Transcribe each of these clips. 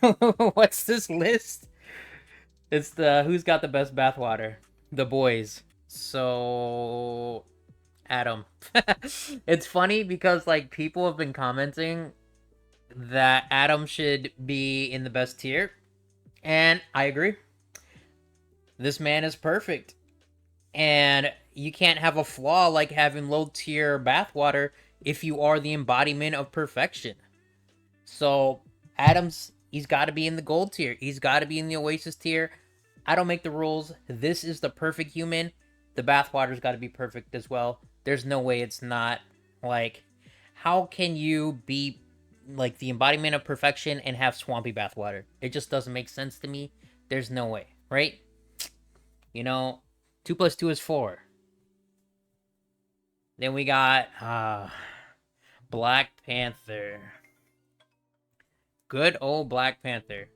What's this list? It's the who's got the best bathwater? The boys. So Adam. It's funny because like people have been commenting that Adam should be in the best tier, and I agree. This man is perfect. And you can't have a flaw like having low tier bathwater if you are the embodiment of perfection. So Adams, he's got to be in the gold tier. He's got to be in the Oasis tier. I don't make the rules. This is the perfect human. The bathwater's got to be perfect as well. There's no way it's not. Like, how can you be like the embodiment of perfection and have swampy bathwater? It just doesn't make sense to me. There's no way, right? You know, 2 plus 2 is 4. Then we got Black Panther. Good old Black Panther.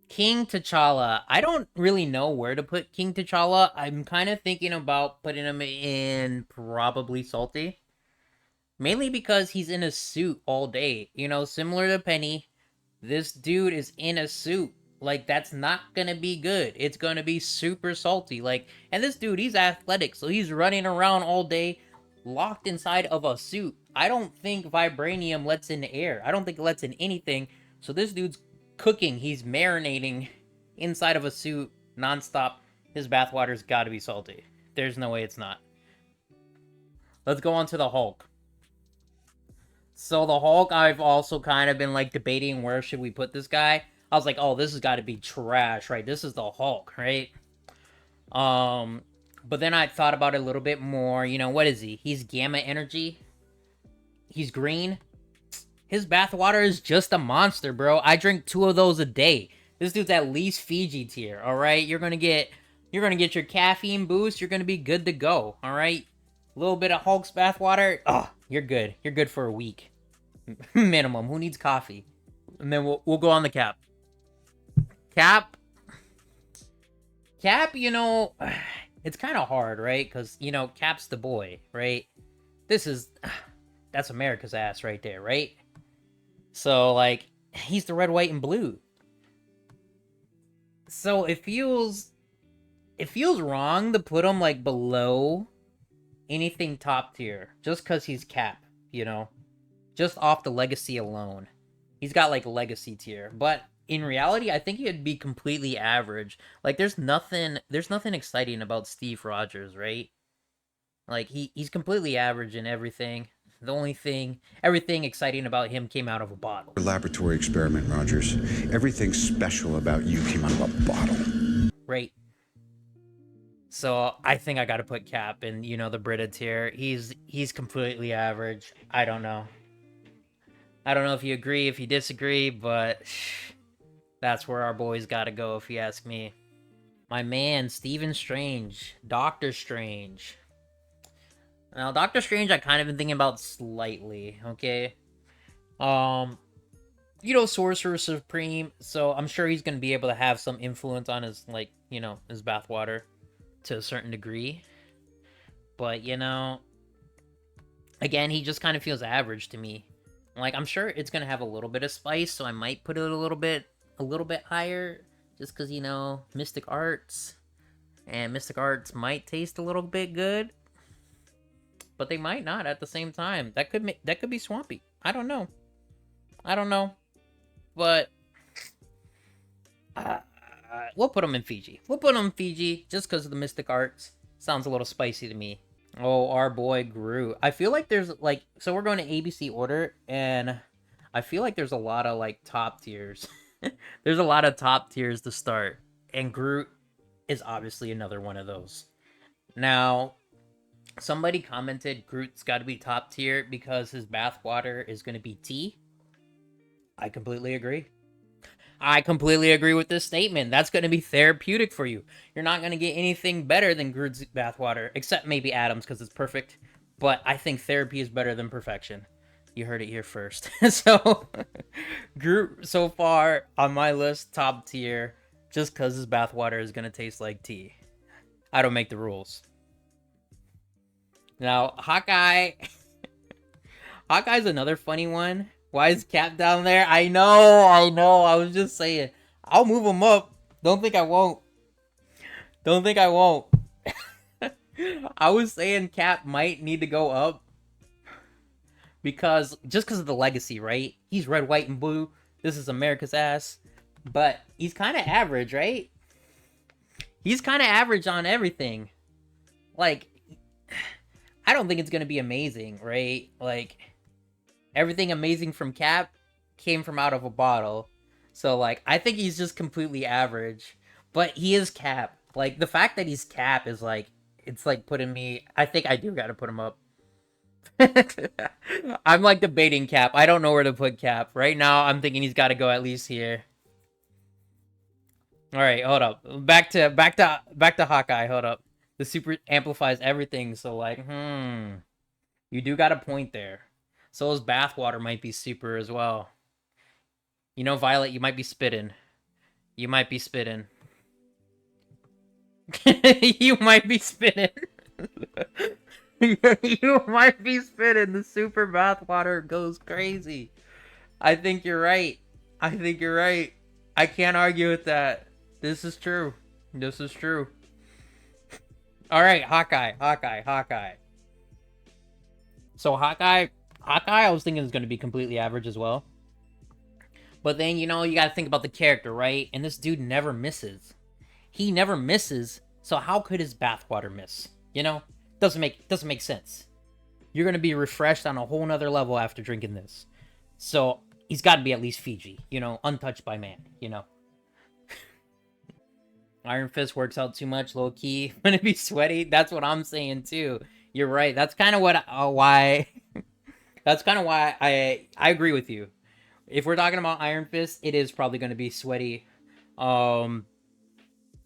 King T'Challa. I don't really know where to put King T'Challa. I'm kind of thinking about putting him in probably Salty. Mainly because he's in a suit all day. You know, similar to Penny. This dude is in a suit. Like, that's not gonna be good. It's gonna be super salty. Like, and this dude, he's athletic, so he's running around all day locked inside of a suit. I don't think vibranium lets in air. I don't think it lets in anything. So this dude's cooking. He's marinating inside of a suit nonstop. His bathwater's gotta be salty. There's no way it's not. Let's go on to the Hulk. So the Hulk, I've also kind of been like debating where should we put this guy. I was like, oh, this has got to be trash, right? This is the Hulk, right? Um, but then I thought about it a little bit more. You know, what is he? He's gamma energy. He's green. His bathwater is just a monster, bro. I drink 2 of those a day. This dude's at least Fiji tier, all right? You're gonna get your caffeine boost. You're gonna be good to go, all right? A little bit of Hulk's bathwater. Oh, you're good. You're good for a week. Minimum. Who needs coffee? And then we'll go on the Cap. Cap, you know, it's kind of hard, right? Because, you know, Cap's the boy, right? This is, that's America's ass right there, right? So, like, he's the red, white, and blue. So it feels wrong to put him, like, below anything top tier. Just because he's Cap, you know? Just off the legacy alone. He's got, like, legacy tier. But in reality, I think he'd be completely average. Like, there's nothing exciting about Steve Rogers, right? Like, he's completely average in everything. The only thing, everything exciting about him came out of a bottle. Laboratory experiment, Rogers. Everything special about you came out of a bottle. Right. So I think I gotta put Cap in, you know, the Brita tier. He's completely average. I don't know. I don't know if you agree, if you disagree, but that's where our boys gotta go, if you ask me. My man, Stephen Strange. Doctor Strange. Now, Doctor Strange, I kind of been thinking about slightly, okay? You know, Sorcerer Supreme, so I'm sure he's gonna be able to have some influence on his, like, you know, his bathwater to a certain degree. But, you know, again, he just kind of feels average to me. Like, I'm sure it's gonna have a little bit of spice, so I might put it a little bit higher, just because, you know, Mystic Arts, and Mystic Arts might taste a little bit good, but they might not at the same time. That could be swampy. I don't know. But we'll put them in Fiji. Just because of the Mystic Arts. Sounds a little spicy to me. Oh, our boy Groot. I feel like there's like, so we're going to ABC order, and I feel like there's a lot of like top tiers. There's a lot of top tiers to start, and Groot is obviously another one of those. Now, somebody commented Groot's got to be top tier because his bathwater is going to be tea. I completely agree. I completely agree with this statement. That's going to be therapeutic for you. You're not going to get anything better than Groot's bathwater, except maybe Adam's because it's perfect. But I think therapy is better than perfection. You heard it here first. So, Groot so far on my list, top tier, just because his bathwater is going to taste like tea. I don't make the rules. Now, Hawkeye. Hawkeye's another funny one Why is Cap down there? I know, I know. I was just saying. I'll move him up. Don't think I won't. Don't think I won't. I was saying Cap might need to go up because just because of the legacy, right? He's red, white, and blue. This is America's ass. But he's kind of average, right? He's kind of average on everything. Like, I don't think it's going to be amazing, right? Like, everything amazing from Cap came from out of a bottle. So, like, I think he's just completely average. But he is Cap. Like, the fact that he's Cap is, like, it's, like, putting me... I think I do gotta put him up. I'm, like, debating Cap. I don't know where to put Cap. Right now, I'm thinking he's gotta go at least here. Alright, hold up. Back to Hawkeye, hold up. The super amplifies everything, so, like, You do got a point there. So his bathwater might be super as well. You know, Violet, you might be spitting. You might be spitting. You might be spitting. You might be spitting. The super bathwater goes crazy. I think you're right. I think you're right. I can't argue with that. This is true. This is true. Alright, Hawkeye. So Hawkeye, I was thinking is going to be completely average as well. But then, you know, you got to think about the character, right? And this dude never misses. He never misses, so how could his bathwater miss? You know? Doesn't make sense. You're going to be refreshed on a whole nother level after drinking this. So, he's got to be at least Fiji, you know? Untouched by man, you know? Iron Fist works out too much, low key. Gonna be sweaty. That's what I'm saying too. You're right. That's kind of what why. That's kind of why I agree with you. If we're talking about Iron Fist, it is probably going to be sweaty,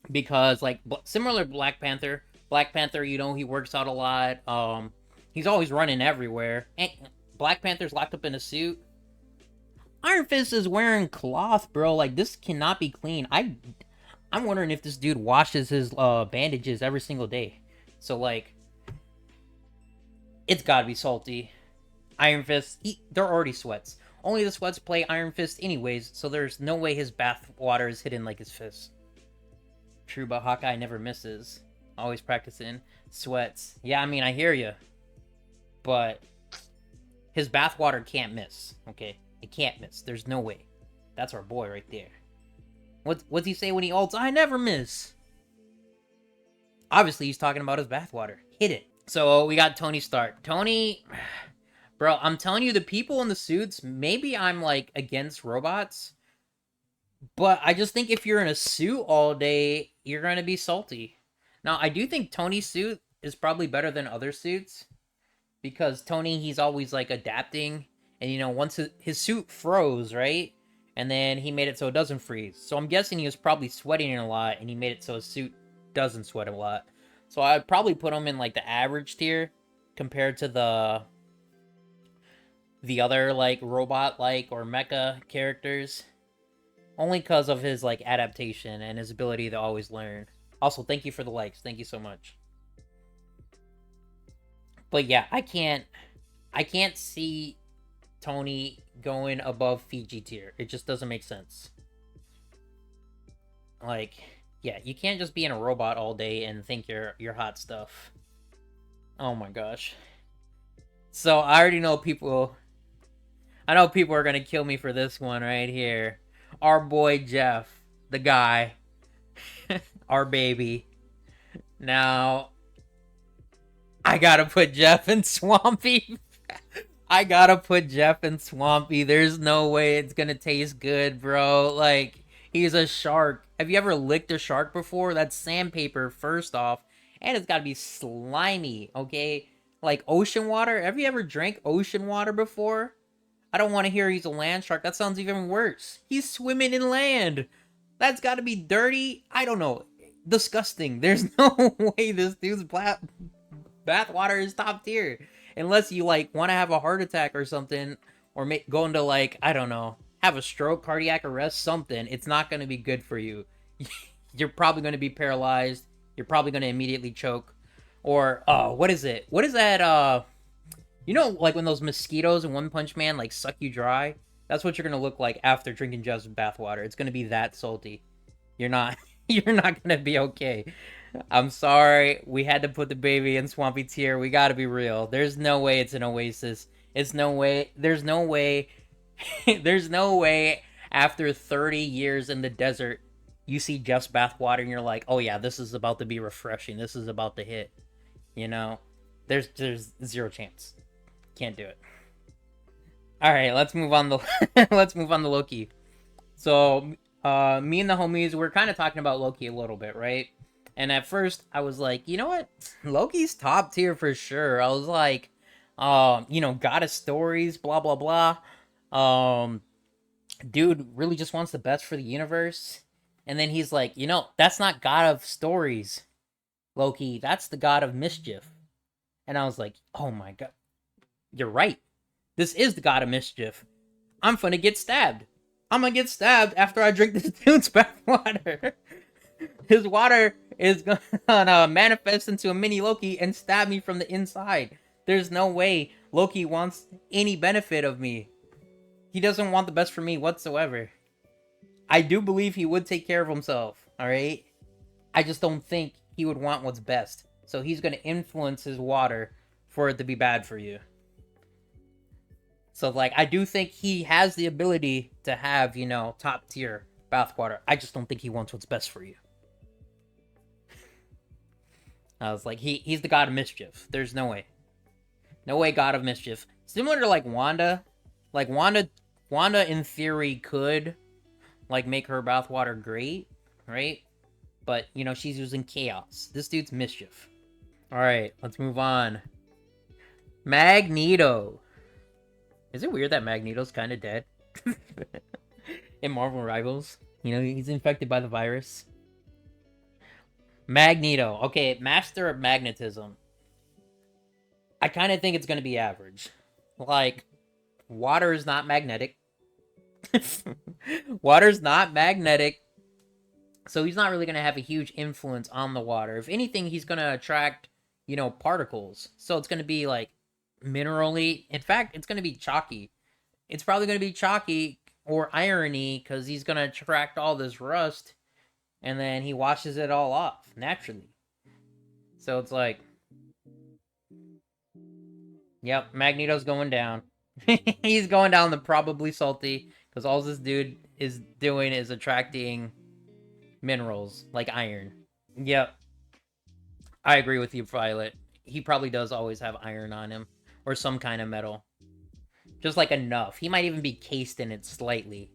because like similar to Black Panther. Black Panther, you know, he works out a lot. He's always running everywhere. And Black Panther's locked up in a suit. Iron Fist is wearing cloth, bro. Like this cannot be clean. I'm wondering if this dude washes his bandages every single day. So, like, it's gotta be salty. Iron Fist, they're already sweats. Only the sweats play Iron Fist anyways, so there's no way his bath water is hidden like his fist. True, but Hawkeye never misses. Always practicing. Sweats. Yeah, I mean, I hear you. But his bath water can't miss, okay? It can't miss. There's no way. That's our boy right there. What's he say when he ults? I never miss. Obviously, he's talking about his bathwater. Hit it. So, we got Tony Stark. Tony... Bro, I'm telling you, the people in the suits, maybe I'm, like, against robots. But I just think if you're in a suit all day, you're going to be salty. Now, I do think Tony's suit is probably better than other suits. Because Tony, he's always, like, adapting. And, you know, once his suit froze, right? And then he made it so it doesn't freeze. So I'm guessing he was probably sweating a lot, and he made it so his suit doesn't sweat a lot. So I'd probably put him in, like, the average tier compared to the other, like, robot-like or mecha characters. Only because of his, like, adaptation and his ability to always learn. Also, thank you for the likes. Thank you so much. But yeah, I can't see Tony going above Fiji tier. It just doesn't make sense. Like, yeah, you can't just be in a robot all day and think you're hot stuff. Oh my gosh. So I already know people. I know people are gonna kill me for this one right here. Our boy Jeff, the guy, our baby. Now, I gotta put Jeff in Swampy. I gotta put Jeff in Swampy. There's no way it's gonna taste good, bro. Like, he's a shark. Have you ever licked a shark before? That's sandpaper, first off. And it's gotta be slimy, okay? Like, ocean water? Have you ever drank ocean water before? I don't want to hear he's a land shark. That sounds even worse. He's swimming in land. That's gotta be dirty. I don't know. Disgusting. There's no way this dude's bathwater is top tier. Unless you, like, want to have a heart attack or something, or go into, like, I don't know, have a stroke, cardiac arrest, something, it's not going to be good for you. You're probably going to be paralyzed. You're probably going to immediately choke. Or, what is it? What is that, You know, like when those mosquitoes in One Punch Man like suck you dry. That's what you're gonna look like after drinking just bathwater. It's gonna be that salty. You're not. You're not gonna be okay. I'm sorry. We had to put the baby in Swampy Tier. We gotta be real. There's no way it's an oasis. It's no way. There's no way. There's no way after 30 years in the desert, you see Jeff's bathwater and you're like, oh yeah, this is about to be refreshing. This is about to hit. You know, there's zero chance. Can't do it. All right, let's move on to let's move on to Loki. So, me and the homies we're kind of talking about Loki a little bit, right? And at first, I was like, you know what, Loki's top tier for sure. I was like, God of stories, blah blah blah. Um, dude really just wants the best for the universe. And then he's like, that's not God of stories, Loki. That's the God of mischief. And I was like, oh my god, you're right. This is the God of mischief. I'm gonna get stabbed. I'm gonna get stabbed after I drink this dude's bathwater. His water is gonna manifest into a mini Loki and stab me from the inside. There's no way Loki wants any benefit of me. He doesn't want the best for me whatsoever. I do believe he would take care of himself, alright? I just don't think he would want what's best. So he's gonna influence his water for it to be bad for you. So, like, I do think he has the ability to have, top tier bathwater. I just don't think he wants what's best for you. I was like, he's the God of mischief. There's no way. No way, God of mischief. Similar to, like, Wanda. Like, Wanda in theory could, like, make her bathwater great, right? But, she's using chaos. This dude's mischief. Alright, let's move on. Magneto. Is it weird that Magneto's kind of dead? In Marvel Rivals. He's infected by the virus. Magneto. Okay, Master of Magnetism. I kind of think it's going to be average. Like, water is not magnetic. Water's not magnetic. So he's not really going to have a huge influence on the water. If anything, he's going to attract, particles. So it's going to be, like, minerally. In fact, it's going to be chalky. It's probably going to be chalky or irony because he's going to attract all this rust and then he washes it all off naturally. So it's like, yep, Magneto's going down. He's going down the probably salty because all this dude is doing is attracting minerals like iron. Yep. I agree with you, Violet. He probably does always have iron on him or some kind of metal. Just like enough. He might even be cased in it slightly.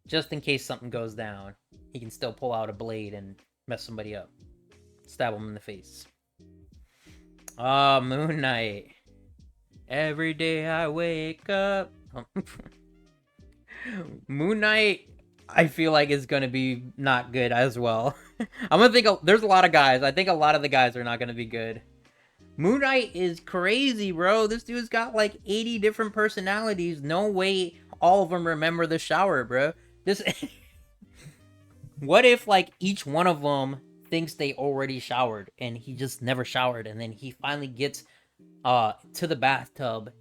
Just in case something goes down. He can still pull out a blade and mess somebody up. Stab him in the face. Ah, Moon Knight. Every day I wake up. Moon Knight, I feel like is gonna be not good as well. I'm gonna think there's a lot of guys. I think a lot of the guys are not gonna be good. Moon Knight is crazy, bro. This dude's got like 80 different personalities. No way all of them remember the shower, bro. This. What if like each one of them thinks they already showered and he just never showered, and then he finally gets to the bathtub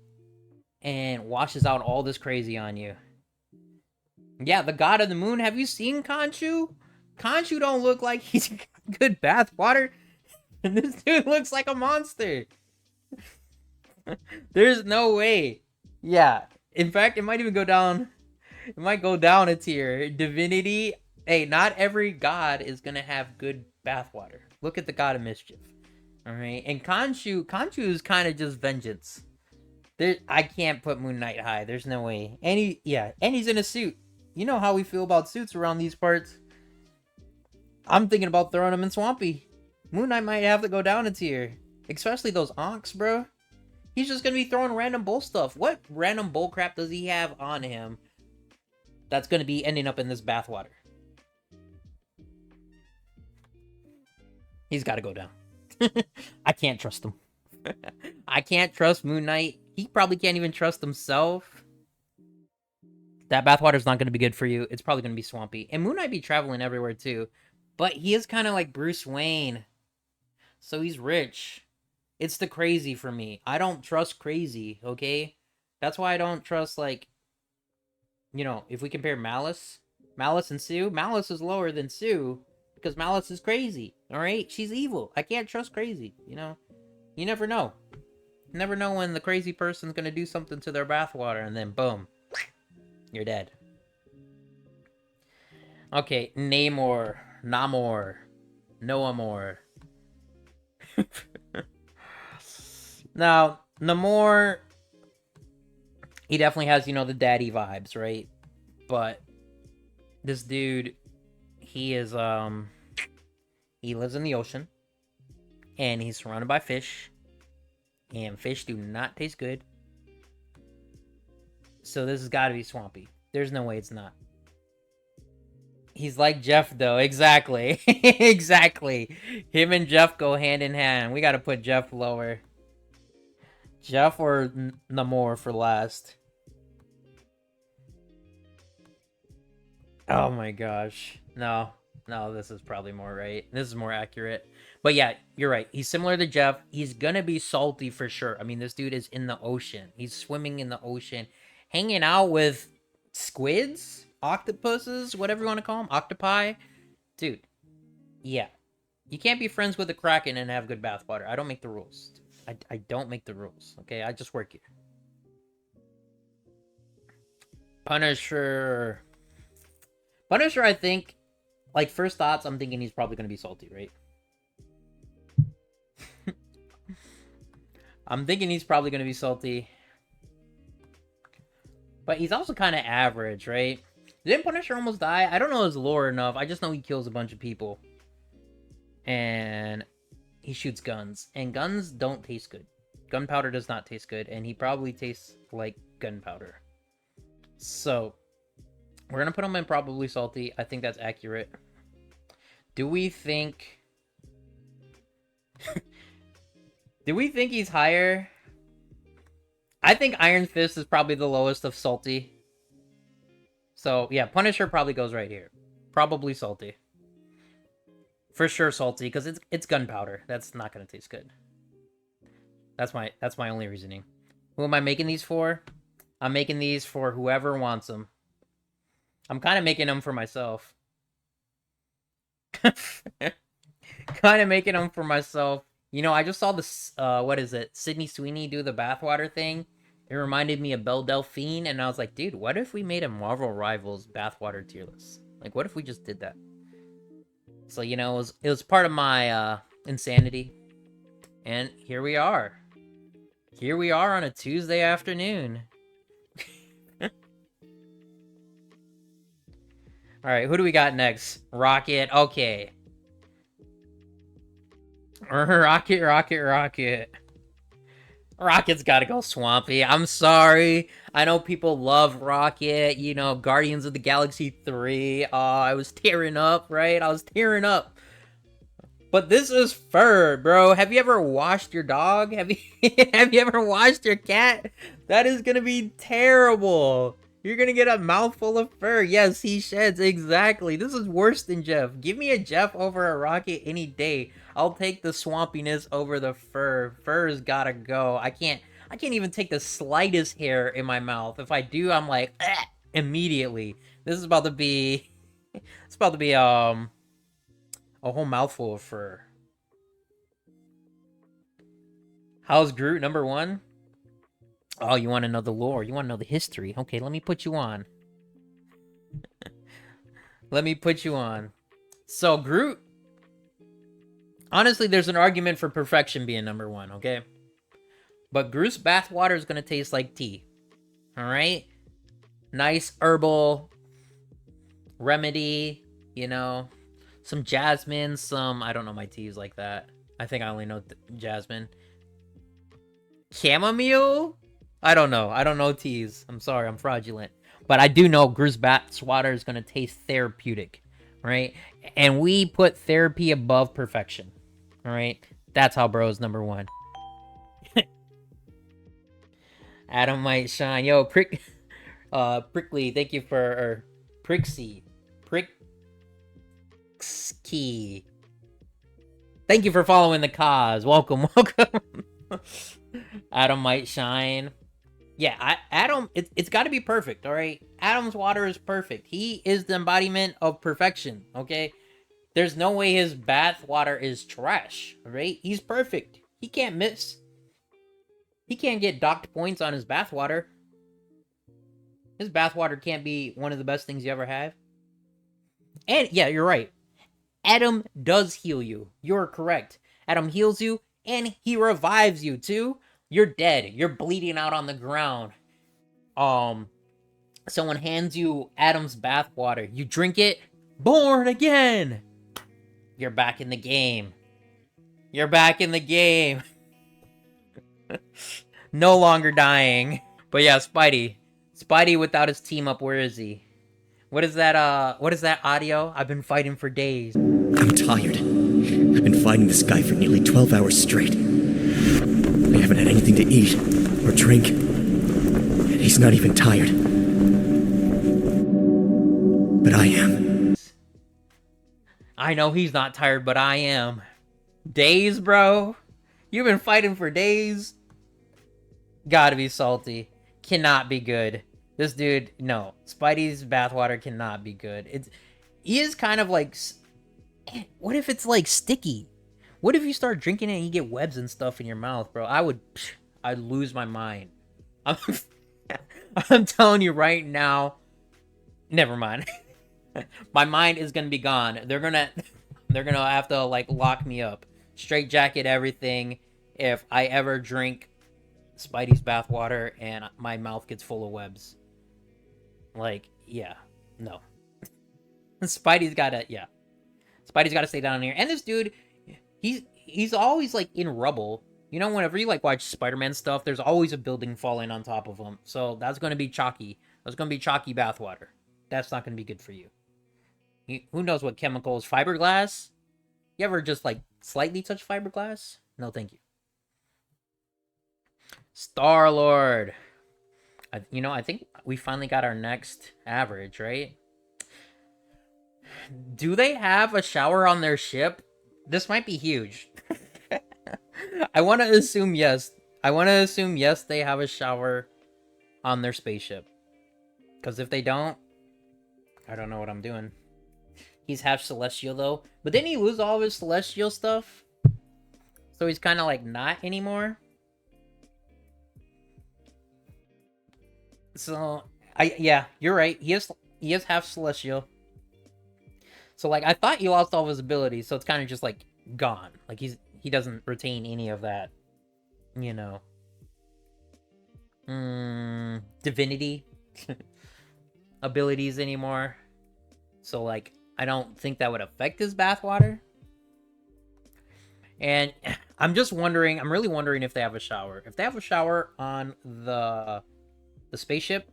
and washes out all this crazy on you? Yeah, the God of the Moon. Have you seen Khonshu? Khonshu don't look like he's got good bath water. And this dude looks like a monster. There's no way. Yeah. In fact, it might even go down. It might go down a tier. Divinity. Hey, not every god is gonna have good bathwater. Look at the God of Mischief. Alright. And Khonshu is kind of just vengeance. I can't put Moon Knight high. There's no way. And he's in a suit. You know how we feel about suits around these parts. I'm thinking about throwing him in Swampy. Moon Knight might have to go down a tier. Especially those onks, bro. He's just gonna be throwing random bull stuff. What random bull crap does he have on him that's gonna be ending up in this bathwater? He's gotta go down. I can't trust him. I can't trust Moon Knight. He probably can't even trust himself. That bathwater's not going to be good for you. It's probably going to be swampy. And Moon Knight be traveling everywhere too. But he is kind of like Bruce Wayne. So he's rich. It's the crazy for me. I don't trust crazy, okay? That's why I don't trust, like, if we compare Malice and Sue, Malice is lower than Sue because Malice is crazy, all right? She's evil. I can't trust crazy, You never know. You never know when the crazy person's going to do something to their bathwater and then boom, you're dead. Okay, Namor, Namor, Noah more. Now, Namor, he definitely has, the daddy vibes, right? But this dude, he is, he lives in the ocean, and he's surrounded by fish, and fish do not taste good. So this has got to be swampy. There's no way it's not. He's like Jeff, though. Exactly. Exactly. Him and Jeff go hand in hand. We got to put Jeff lower. Jeff or Namor for last. Oh my gosh. No, this is probably more right. This is more accurate. But yeah, you're right. He's similar to Jeff. He's gonna be salty for sure. I mean, this dude is in the ocean. He's swimming in the ocean, hanging out with squids, octopuses, whatever you want to call them, octopi. Dude, yeah. You can't be friends with a kraken and have good bathwater. I don't make the rules. I don't make the rules, okay? I just work here. Punisher. Punisher, I think, like, first thoughts, I'm thinking he's probably going to be salty, right? I'm thinking he's probably going to be salty. But he's also kind of average, right? Didn't Punisher almost die? I don't know his lore enough. I just know he kills a bunch of people. And he shoots guns. And guns don't taste good. Gunpowder does not taste good. And he probably tastes like gunpowder. So we're going to put him in probably salty. I think that's accurate. Do we think... Do we think he's higher? I think Iron Fist is probably the lowest of salty. So, yeah, Punisher probably goes right here. Probably salty. For sure salty, because it's gunpowder. That's not going to taste good. That's my only reasoning. Who am I making these for? I'm making these for whoever wants them. I'm kind of making them for myself. Kind of making them for myself. I just saw this, what is it? Sydney Sweeney do the bathwater thing. It reminded me of Belle Delphine, and I was like, dude, what if we made a Marvel Rivals bathwater tier list? Like, what if we just did that? So, it was part of my insanity. And here we are. Here we are on a Tuesday afternoon. Alright, who do we got next? Rocket. Okay. Rocket. Rocket's gotta go swampy. I'm sorry. I know people love Rocket. Guardians of the Galaxy 3. I was tearing up, right? I was tearing up. But this is fur, bro. Have you ever washed your dog? Have you ever washed your cat? That is gonna be terrible. You're gonna get a mouthful of fur. Yes, he sheds. Exactly. This is worse than Jeff. Give me a Jeff over a Rocket any day. I'll take the swampiness over the fur. Fur's gotta go. I can't even take the slightest hair in my mouth. If I do, I'm like, immediately. This is about to be... It's about to be, a whole mouthful of fur. How's Groot number 1? Oh, you want to know the lore. You want to know the history. Okay, let me put you on. Let me put you on. So, Groot... Honestly, there's an argument for perfection being number 1, okay? But Groot's bathwater is going to taste like tea. Alright? Nice herbal remedy, some jasmine, I don't know my teas like that. I think I only know jasmine. Chamomile? I don't know teas. I'm sorry, I'm fraudulent. But I do know Groot's bathwater is going to taste therapeutic, right? And we put therapy above perfection, all right? That's how bro's number 1. Adam might shine. Yo, Prickly, thank you for... Prixie. Thank you for following the cause. Welcome, welcome. Adam might shine. Yeah, Adam, it's got to be perfect, all right? Adam's water is perfect. He is the embodiment of perfection, okay? There's no way his bath water is trash, all right? He's perfect. He can't miss. He can't get docked points on his bath water. His bath water can't be one of the best things you ever have. And yeah, you're right. Adam does heal you. You're correct. Adam heals you and he revives you too. You're dead. You're bleeding out on the ground. Someone hands you Adam's bathwater. You drink it. Born again. You're back in the game. You're back in the game. No longer dying. But yeah, Spidey. Spidey without his team up, where is he? What is that audio? I've been fighting for days. I'm tired. I've been fighting this guy for nearly 12 hours straight. I haven't had anything to eat or drink. And he's not even tired. But I am. I know he's not tired, but I am. Days, bro? You've been fighting for days? Gotta be salty. Cannot be good. This dude, no. Spidey's bathwater cannot be good. He is kind of like... What if it's like sticky? What if you start drinking it and you get webs and stuff in your mouth, bro? I'd lose my mind. I'm telling you right now. Never mind. My mind is gonna be gone. They're gonna have to like lock me up, straight jacket everything, if I ever drink Spidey's bathwater and my mouth gets full of webs. Like, yeah, no. Spidey's gotta stay down here. And this dude, he's always like in rubble. You know, whenever you like watch Spider-Man stuff, there's always a building falling on top of him. So that's gonna be chalky. That's gonna be chalky bathwater. That's not gonna be good for you. Who knows what chemicals? Fiberglass? You ever just like slightly touch fiberglass? No, thank you. Star-Lord. I think we finally got our next average, right? Do they have a shower on their ship? This might be huge. I want to assume yes. They have a shower on their spaceship. Because if they don't, I don't know what I'm doing. He's half celestial though. But didn't he lose all of his celestial stuff? So he's kind of like not anymore. So yeah, you're right. He is half celestial. So like I thought he lost all of his abilities, so it's kind of just like gone. Like he doesn't retain any of that, you know. Divinity abilities anymore. So like I don't think that would affect his bathwater. And I'm really wondering if they have a shower. If they have a shower on the spaceship,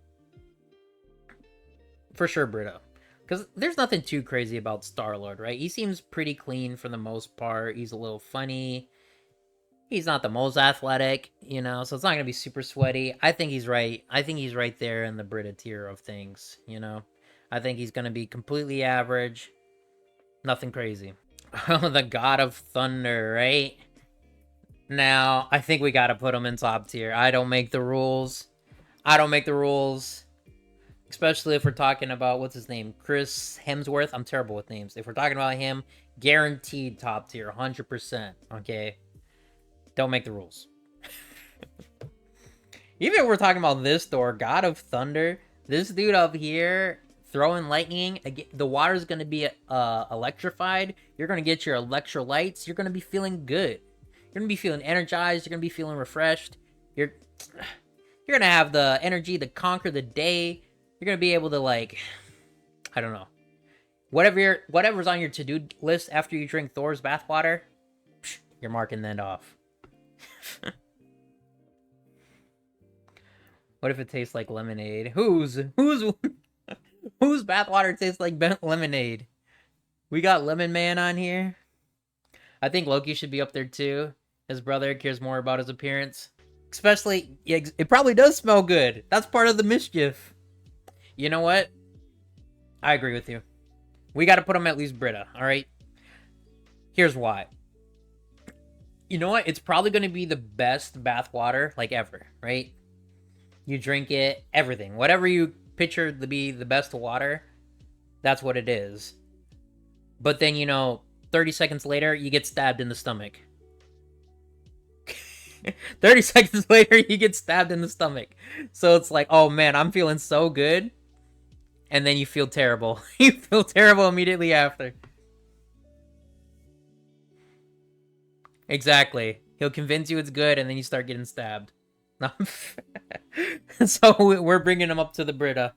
for sure Britta. Because there's nothing too crazy about Star-Lord, right? He seems pretty clean for the most part. He's a little funny. He's not the most athletic, you know, so it's not going to be super sweaty. I think he's right. I think he's right there in the Britta tier of things, you know. I think he's going to be completely average. Nothing crazy. The God of Thunder, right? Now, I think we got to put him in top tier. I don't make the rules. Especially if we're talking about, what's his name? Chris Hemsworth. I'm terrible with names. If we're talking about him, guaranteed top tier, 100%. Okay? Don't make the rules. Even if we're talking about this Thor, God of Thunder, this dude up here throwing lightning, the water's going to be electrified. You're going to get your electrolytes. You're going to be feeling good. You're going to be feeling energized. You're going to be feeling refreshed. You're going to have the energy to conquer the day. You're going to be able to, like, I don't know. Whatever's on your to-do list after you drink Thor's bathwater, you're marking that off. What if it tastes like lemonade? Whose bathwater tastes like bent lemonade? We got Lemon Man on here. I think Loki should be up there too. His brother cares more about his appearance. Especially, it probably does smell good. That's part of the mischief. You know what? I agree with you. We got to put him at least Britta, alright? Here's why. You know what? It's probably going to be the best bathwater like ever, right? You drink it, everything. Whatever you picture to be the best water, that's what it is. But then, 30 seconds later, you get stabbed in the stomach. 30 seconds later, you get stabbed in the stomach. So it's like, oh man, I'm feeling so good. And then you feel terrible. You feel terrible immediately after. Exactly. He'll convince you it's good, and then you start getting stabbed. So we're bringing him up to the Brita.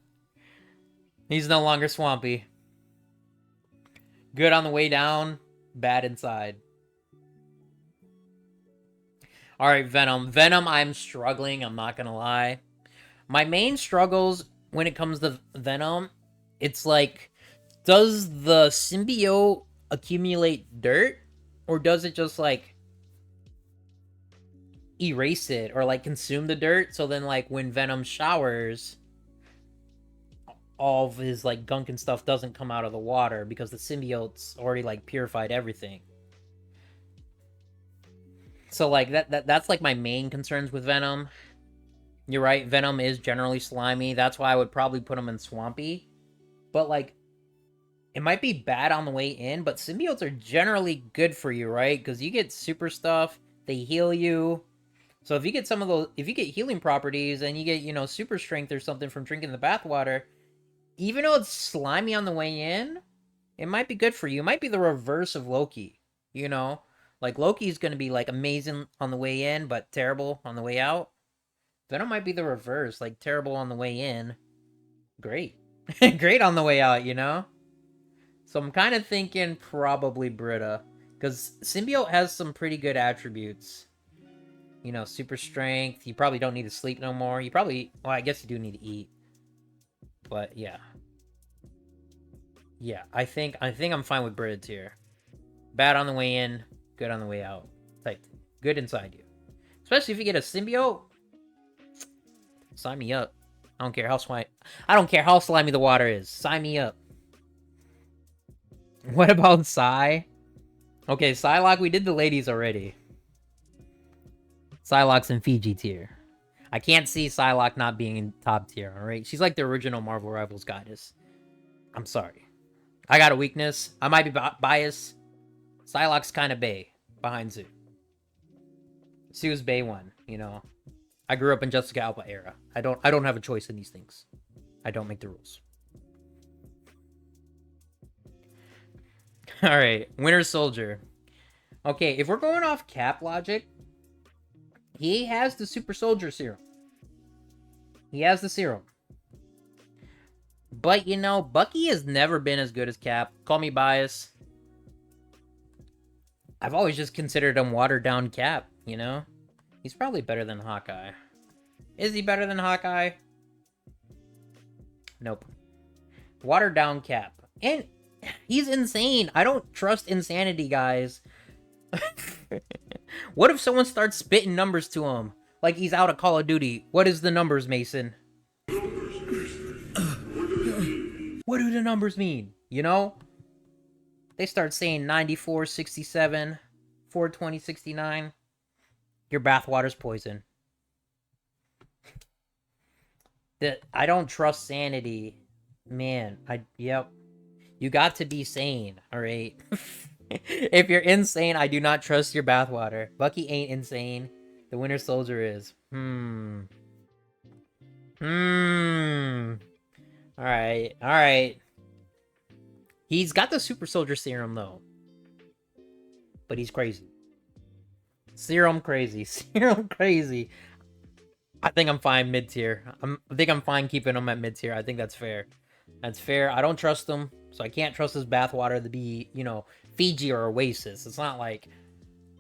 He's no longer swampy. Good on the way down, bad inside. Alright, Venom. Venom, I'm struggling, I'm not gonna lie. My main struggles when it comes to Venom, it's like, does the symbiote accumulate dirt? Or does it just, like, erase it? Or, like, consume the dirt? So then, like, when Venom showers, all of his, like, gunk and stuff doesn't come out of the water because the symbiote's already, like, purified everything. So, like, that's, like, my main concerns with Venom. You're right, Venom is generally slimy. That's why I would probably put him in Swampy. But, like, it might be bad on the way in, but symbiotes are generally good for you, right? Because you get super stuff, they heal you. So if you get some of those, if you get healing properties and you get, super strength or something from drinking the bathwater, even though it's slimy on the way in, it might be good for you. It might be the reverse of Loki, Like, Loki's going to be, like, amazing on the way in, but terrible on the way out. Venom might be the reverse, like, terrible on the way in, great. Great on the way out, So I'm kind of thinking probably Brita, because Symbiote has some pretty good attributes. Super strength, you probably don't need to sleep no more. You probably, well, I guess you do need to eat. But, yeah. Yeah, I think I'm fine with Brita tier. Bad on the way in, good on the way out. Type good inside you. Especially if you get a symbiote. Sign me up. I don't care how slimy the water is. Sign me up. What about Psy? Okay, Psylocke, we did the ladies already. Psylocke's in Fiji tier. I can't see Psylocke not being in top tier, alright? She's like the original Marvel Rivals goddess. I'm sorry. I got a weakness. I might be biased. Psylocke's kind of bae behind Sue. Sue's bae one, I grew up in Jessica Alba era. I don't have a choice in these things. I don't make the rules. Alright, Winter Soldier. Okay, if we're going off Cap logic, he has the Super Soldier Serum. He has the serum. But, Bucky has never been as good as Cap. Call me biased. I've always just considered him watered down Cap, He's probably better than Hawkeye. Is he better than Hawkeye? Nope. Watered down Cap. And he's insane. I don't trust insanity, guys. What if someone starts spitting numbers to him? Like he's out of Call of Duty. What is the numbers, Mason? What do the numbers mean? They start saying 94, 67, 420, 69. Your bathwater's poison. I don't trust sanity. Man, yep. You got to be sane, alright? If you're insane, I do not trust your bathwater. Bucky ain't insane. The Winter Soldier is. Alright. He's got the Super Soldier Serum, though. But he's crazy. Serum crazy. I think I'm fine mid-tier. I think I'm fine keeping him at mid-tier. I think that's fair. That's fair. I don't trust him, so I can't trust his bathwater to be, Fiji or Oasis. It's not like,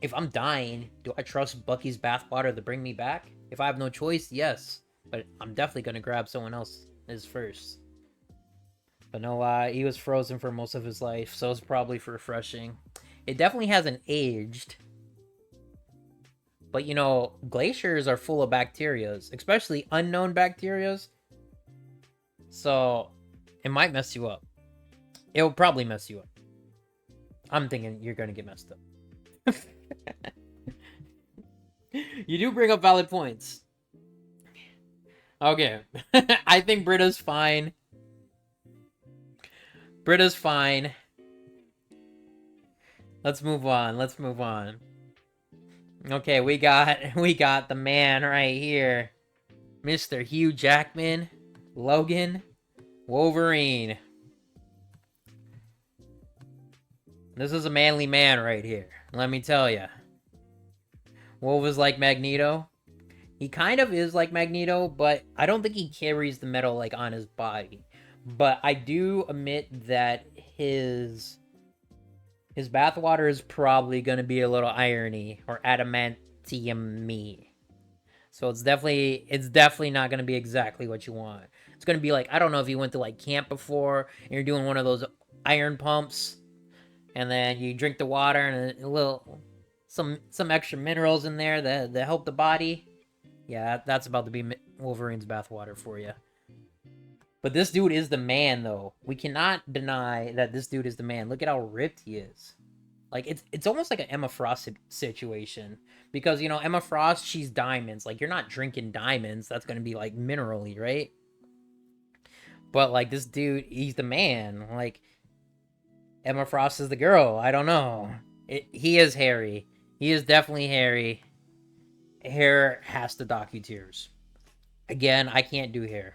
if I'm dying, do I trust Bucky's bathwater to bring me back? If I have no choice, yes. But I'm definitely going to grab someone else's first. But no, he was frozen for most of his life, so it's probably refreshing. It definitely hasn't aged. But, glaciers are full of bacterias, especially unknown bacterias. So, it might mess you up. It will probably mess you up. I'm thinking you're going to get messed up. You do bring up valid points. Okay. I think Britta's fine. Britta's fine. Let's move on. Let's move on. Okay, we got the man right here. Mr. Hugh Jackman, Logan, Wolverine. This is a manly man right here. Let me tell ya. Wolf is like Magneto. He kind of is like Magneto, but I don't think he carries the metal like on his body. But I do admit that his bathwater is probably going to be a little irony or adamantium-y. So it's definitely not going to be exactly what you want. It's going to be like, I don't know if you went to like camp before and you're doing one of those iron pumps and then you drink the water and a little some extra minerals in there that help the body. Yeah, that's about to be Wolverine's bathwater for you. But this dude is the man, though. We cannot deny that this dude is the man. Look at how ripped he is. Like, it's almost like an Emma Frost situation. Because, you know, Emma Frost, she's diamonds. Like, you're not drinking diamonds. That's going to be, like, mineral-y, right? But, like, this dude, he's the man. Like, Emma Frost is the girl. I don't know. He is hairy. He is definitely hairy. Hair has to dock you tears. Again, I can't do hair.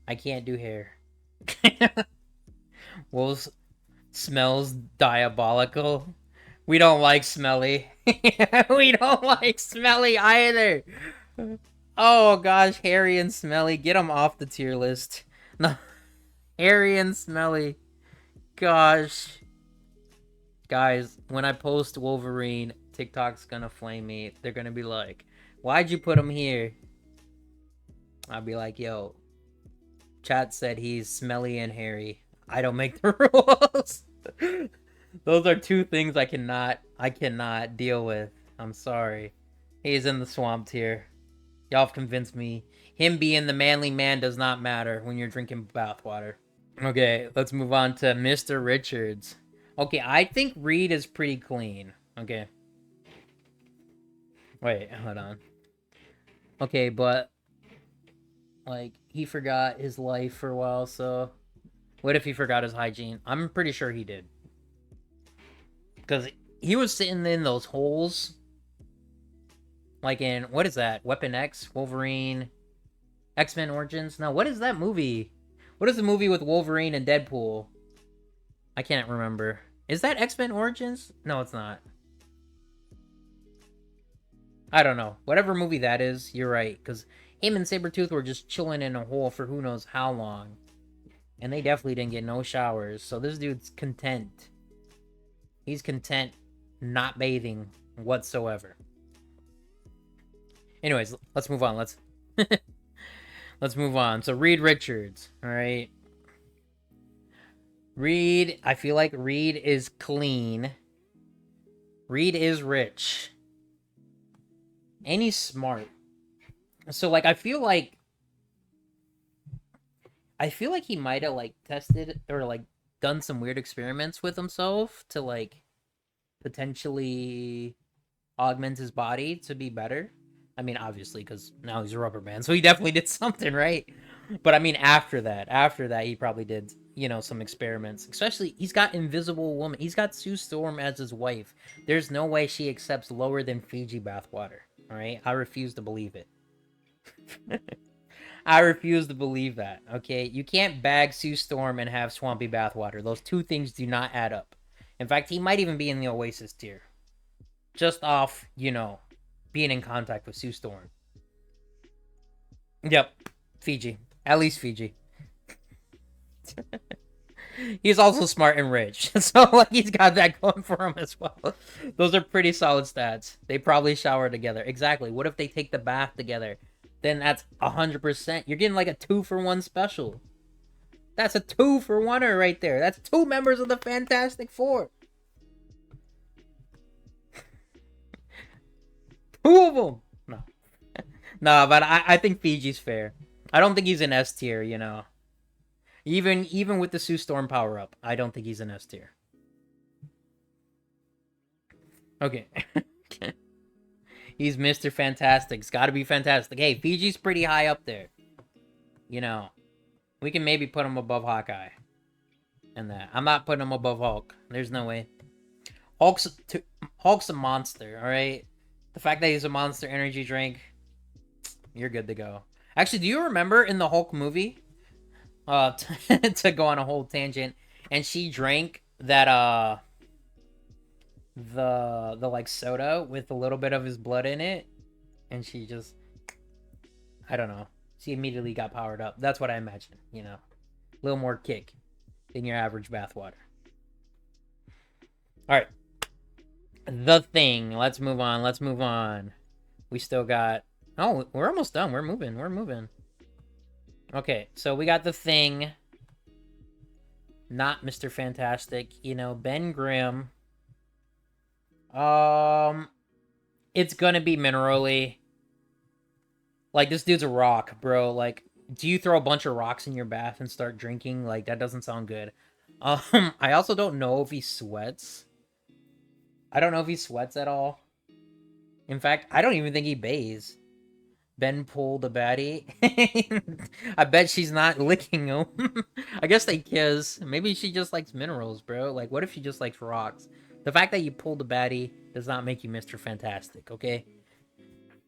I can't do hair. Wolf smells diabolical. We don't like smelly. We don't like smelly either. Oh gosh, hairy and smelly. Get them off the tier list. No, hairy and smelly. Gosh. Guys, when I post Wolverine, TikTok's gonna flame me. They're gonna be like, why'd you put him here? I'll be like, yo, chat said he's smelly and hairy. I don't make the rules. Those are two things I cannot deal with. I'm sorry. He's in the swamp tier. Y'all have convinced me. Him being the manly man does not matter when you're drinking bathwater. Okay, let's move on to Mr. Richards. Okay, I think Reed is pretty clean. Okay. Wait, hold on. Okay, but like, he forgot his life for a while, so what if he forgot his hygiene? I'm pretty sure he did. Because he was sitting in those holes. Like in, what is that? Weapon X? Wolverine? X-Men Origins? No, what is that movie? What is the movie with Wolverine and Deadpool? I can't remember. Is that X-Men Origins? No, it's not. I don't know. Whatever movie that is, you're right. Because him and Sabretooth were just chilling in a hole for who knows how long. And they definitely didn't get no showers. So this dude's content. He's content not bathing whatsoever. Anyways, let's move on. Let's move on. So Reed Richards, all right. Reed, I feel like Reed is clean. Reed is rich. And he's smart. So like I feel like he might have like tested or like done some weird experiments with himself to like potentially augment his body to be better. I mean, obviously, because now he's a rubber band, so he definitely did something, right? But I mean, after that, he probably did, you know, some experiments. Especially, he's got Invisible Woman. He's got Sue Storm as his wife. There's no way she accepts lower than Fiji bathwater. All right, I refuse to believe it. I refuse to believe that. Okay, you can't bag Sue Storm and have swampy bathwater. Those two things do not add up. In fact, he might even be in the Oasis tier, just off, you know, being in contact with Sue Storm. Yep, Fiji. At least Fiji. He's also smart and rich. So, like, he's got that going for him as well. Those are pretty solid stats. They probably shower together. Exactly. What if they take the bath together? Then that's 100%. You're getting like a 2-for-1 special. That's a 2-for-1er right there. That's 2 members of the Fantastic Four. 2 of them. No. No, but I think Fiji's fair. I don't think he's an S tier, you know. Even with the Sue Storm power-up, I don't think he's an S tier. Okay. He's Mr. Fantastic. It's got to be fantastic. Hey, Fiji's pretty high up there. You know, we can maybe put him above Hawkeye. And that. I'm not putting him above Hulk. There's no way. Hulk's a monster, alright? The fact that he's a monster energy drink, you're good to go. Actually, do you remember in the Hulk movie? To go on a whole tangent, and she drank that, the like soda with a little bit of his blood in it, and she just, I don't know, she immediately got powered up. That's what I imagine, you know, a little more kick than your average bathwater. All right, The Thing. Let's move on. We still got, oh, we're almost done. We're moving. Okay, so we got The Thing, not Mr. Fantastic, you know, Ben Grimm. It's gonna be minerally. Like, this dude's a rock, bro. Like, do you throw a bunch of rocks in your bath and start drinking? Like, that doesn't sound good. I also don't know if he sweats. I don't know if he sweats at all. In fact, I don't even think he bathes. Ben pulled a baddie. I bet she's not licking him. I guess they kiss. Maybe she just likes minerals, bro. Like, what if she just likes rocks? The fact that you pulled a baddie does not make you Mr. Fantastic, okay?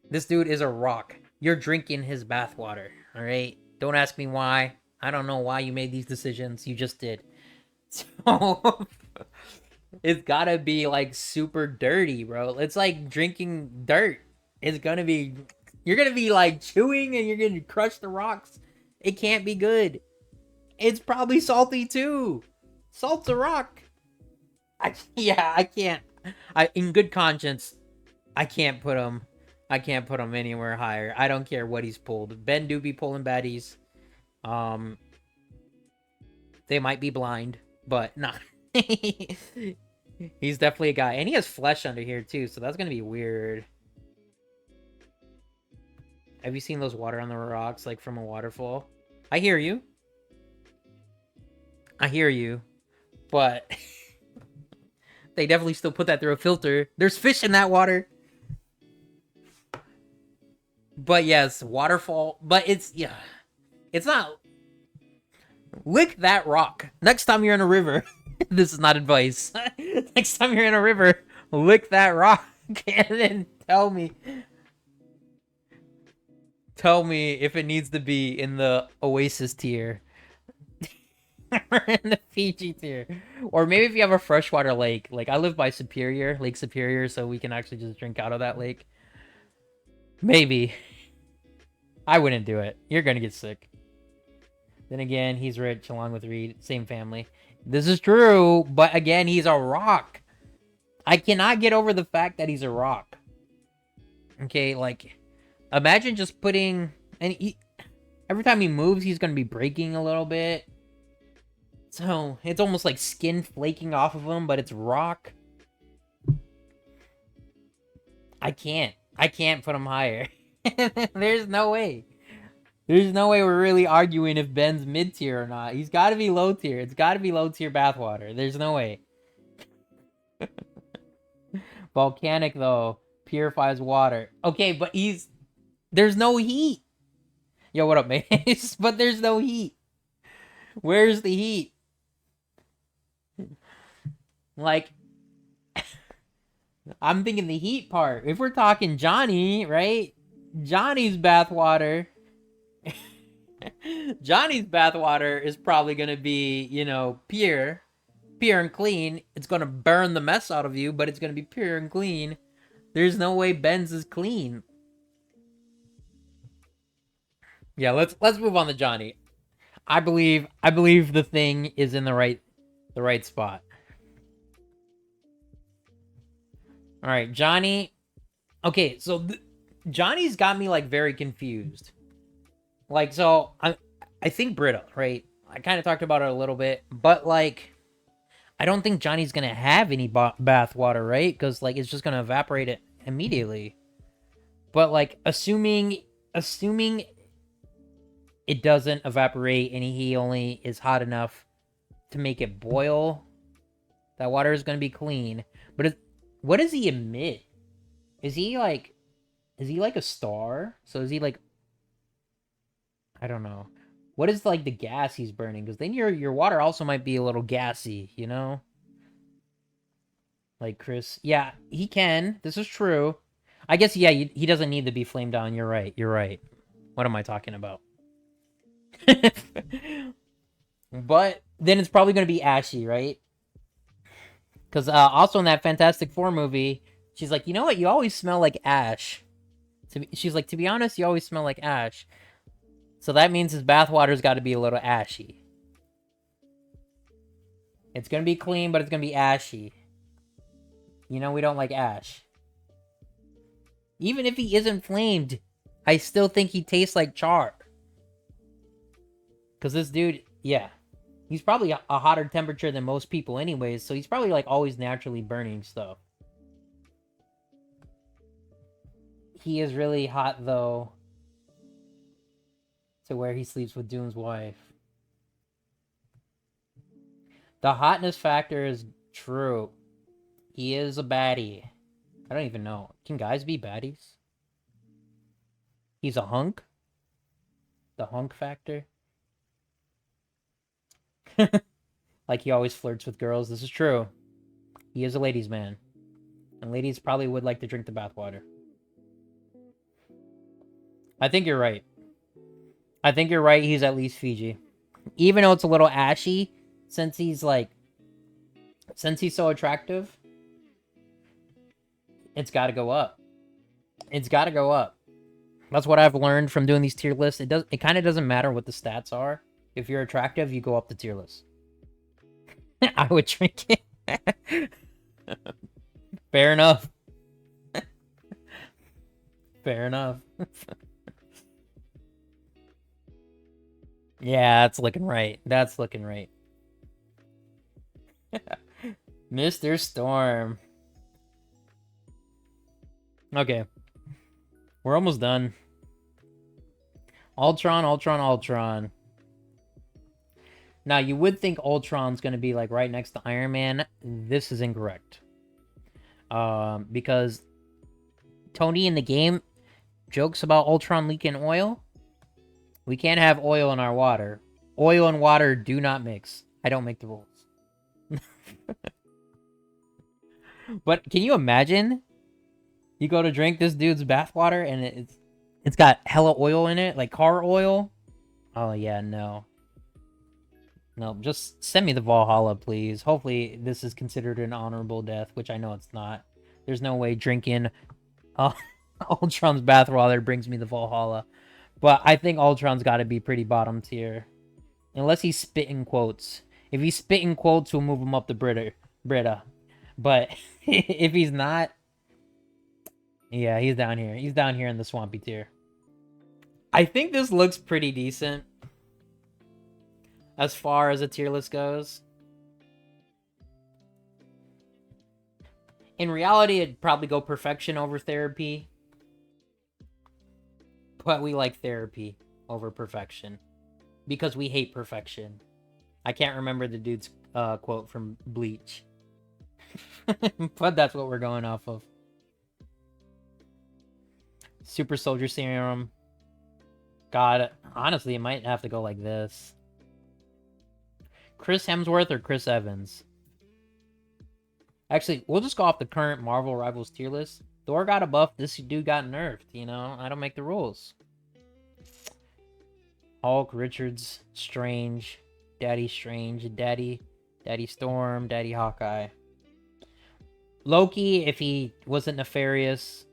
This dude is a rock. You're drinking his bathwater, alright? Don't ask me why. I don't know why you made these decisions. You just did. So, it's gotta be, like, super dirty, bro. It's like drinking dirt. It's gonna be... You're gonna be, like, chewing and you're gonna crush the rocks. It can't be good. It's probably salty, too. Salt's a rock. I can't. In good conscience, I can't put him anywhere higher. I don't care what he's pulled. Ben do be pulling baddies. They might be blind, but nah. He's definitely a guy. And he has flesh under here, too, so that's gonna be weird. Have you seen those water on the rocks, like, from a waterfall? I hear you. But... they definitely still put that through a filter. There's fish in that water. But yes, waterfall. But it's, yeah. It's not... Lick that rock. Next time you're in a river. This is not advice. Next time you're in a river, lick that rock. And then tell me if it needs to be in the Oasis tier. Or in the Fiji tier. Or maybe if you have a freshwater lake. Like, I live by Lake Superior, so we can actually just drink out of that lake. Maybe. I wouldn't do it. You're gonna get sick. Then again, he's rich along with Reed. Same family. This is true, but again, he's a rock. I cannot get over the fact that he's a rock. Okay, like, imagine just putting... And every time he moves, he's gonna be breaking a little bit. So, it's almost like skin flaking off of him, but it's rock. I can't put him higher. There's no way. There's no way we're really arguing if Ben's mid-tier or not. He's gotta be low-tier. It's gotta be low-tier bathwater. There's no way. Volcanic, though. Purifies water. Okay, but there's no heat. Yo, what up, Mace? But there's no heat. Where's the heat? Like, I'm thinking the heat part. If we're talking Johnny, right? Johnny's bathwater. Johnny's bathwater is probably going to be, you know, pure and clean. It's going to burn the mess out of you, but it's going to be pure and clean. There's no way Ben's is clean. Yeah, let's move on to Johnny. I believe The Thing is in the right spot. All right, Johnny. Okay, so Johnny's got me, like, very confused. Like, so I think Britta, right? I kind of talked about it a little bit, but, like, I don't think Johnny's gonna have any bath water, right? Because, like, it's just gonna evaporate it immediately. But, like, assuming it doesn't evaporate and he only is hot enough to make it boil, that water is gonna be clean. But what does he emit? Is he, like, Is he like a star? So is he like, I don't know. What is like the gas he's burning? Because then your water also might be a little gassy, you know? Like Chris. Yeah, he can. This is true. I guess, yeah, he doesn't need to be flamed on. You're right. You're right. What am I talking about? But then it's probably going to be ashy, right? Because also in that Fantastic Four movie, she's like, you know what? You always smell like ash. She's like, to be honest, you always smell like ash. So that means his bathwater's got to be a little ashy. It's going to be clean, but it's going to be ashy. You know, we don't like ash. Even if he isn't flamed, I still think he tastes like char. Because this dude, yeah. He's probably a hotter temperature than most people anyways, so he's probably like always naturally burning stuff. He is really hot though. To where he sleeps with Doom's wife. The hotness factor is true. He is a baddie. I don't even know. Can guys be baddies? He's a hunk? The hunk factor? Like he always flirts with girls. This is true. He is a ladies' man. And ladies probably would like to drink the bathwater. I think you're right. I think you're right. He's at least Fiji. Even though it's a little ashy, since he's so attractive, it's got to go up. It's got to go up. That's what I've learned from doing these tier lists. It kind of doesn't matter what the stats are. If you're attractive, you go up the tier list. I would drink it. Fair enough. Fair enough. Yeah, that's looking right. That's looking right. Mr. Storm. Okay. We're almost done. Ultron. Now, you would think Ultron's going to be, like, right next to Iron Man. This is incorrect. Because Tony in the game jokes about Ultron leaking oil. We can't have oil in our water. Oil and water do not mix. I don't make the rules. But can you imagine? You go to drink this dude's bathwater and it's got hella oil in it, like car oil. Oh yeah, no. No, just send me the Valhalla, please. Hopefully this is considered an honorable death, which I know it's not. There's no way drinking Ultron's bathwater brings me the Valhalla. But I think Ultron's got to be pretty bottom tier. Unless he's spitting quotes. If he's spitting quotes, we'll move him up to Britta. But if he's not... Yeah, he's down here. He's down here in the swampy tier. I think this looks pretty decent. As far as a tier list goes. In reality, it'd probably go perfection over therapy. But we like therapy over perfection. Because we hate perfection. I can't remember the dude's quote from Bleach. But that's what we're going off of. Super Soldier Serum. God, honestly, it might have to go like this. Chris Hemsworth or Chris Evans? Actually, we'll just go off the current Marvel Rivals tier list. Thor got a buff, this dude got nerfed, you know? I don't make the rules. Hulk, Richards, Strange, Daddy Storm, Daddy Hawkeye. Loki, if he wasn't nefarious.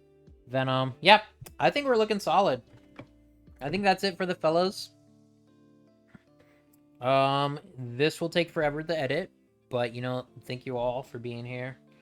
Venom. Yep, I think we're looking solid. I think that's it for the fellows. This will take forever to edit, but, you know, thank you all for being here.